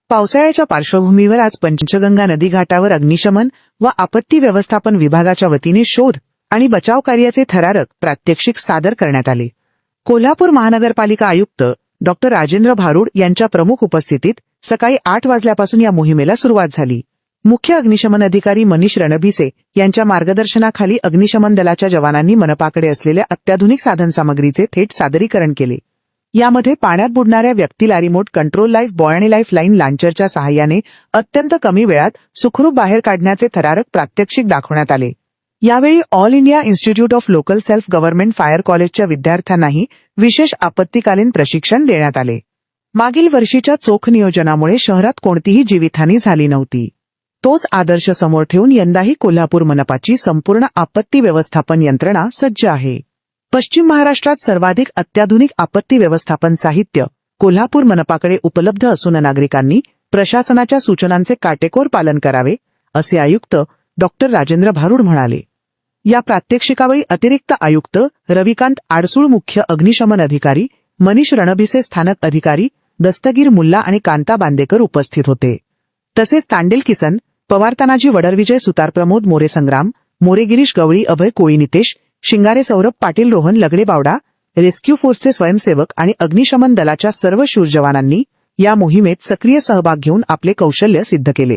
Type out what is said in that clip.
पावसाळ्याच्या पार्श्वभूमीवर आज पंचगंगा नदी घाटावर अग्निशमन व आपत्ती व्यवस्थापन विभागाच्या वतीने शोध आणि बचाव कार्याचे थरारक प्रात्यक्षिक सादर करण्यात आले. कोल्हापूर महानगरपालिका आयुक्त डॉ. राजेंद्र भारुड यांच्या प्रमुख उपस्थितीत सकाळी 8 वाजल्यापासून या मोहिमेला सुरुवात झाली. मुख्य अग्निशमन अधिकारी मनीष रणभिसे यांच्या मार्गदर्शनाखाली अग्निशमन दलाच्या जवानांनी मनपाकडे असलेल्या अत्याधुनिक साधनसामग्रीचे थेट सादरीकरण केले. यामध्ये पाण्यात बुडणाऱ्या व्यक्तीला रिमोट कंट्रोल लाईफ बॉय आणि लाईफ लाईन लांचरच्या सहाय्याने अत्यंत कमी वेळात सुखरूप बाहेर काढण्याचे थरारक प्रात्यक्षिक दाखवण्यात आले. यावेळी all India institute of local self government fire कॉलेजच्या विद्यार्थ्यांनाही विशेष आपत्कालीन प्रशिक्षण देण्यात आले. मागील वर्षीच्या चोख नियोजनामुळे शहरात कोणतीही जीवितहानी झाली नव्हती. तोच आदर्श समोर ठेवून यंदाही कोल्हापूर मनपाची संपूर्ण आपत्ती व्यवस्थापन यंत्रणा सज्ज आहे. पश्चिम महाराष्ट्रात सर्वाधिक अत्याधुनिक आपत्ती व्यवस्थापन साहित्य कोल्हापूर मनपाकडे उपलब्ध असून नागरिकांनी प्रशासनाच्या सूचनांचे काटेकोर पालन करावे, असे आयुक्त डॉ. राजेंद्र भारुड म्हणाले. या प्रात्यक्षिकावेळी अतिरिक्त आयुक्त रविकांत आडसूळ, मुख्य अग्निशमन अधिकारी मनीष रणभिसे, स्थानक अधिकारी दस्तगीर मुल्ला आणि कांता बांदेकर उपस्थित होते. तसेच तांडेल किसन, पवार तानाजी वडर, विजय सुतार, प्रमोद मोरे, संग्राम मोरे, गिरीश गवळी, अभय कोळी, नितेश शिंगारे, सौरभ पाटील, रोहन लगडे बावडा, रेस्क्यू फोर्सचे स्वयंसेवक आणि अग्निशमन दलाच्या सर्व शूर जवानांनी या मोहिमेत सक्रिय सहभाग घेऊन आपले कौशल्य सिद्ध केले.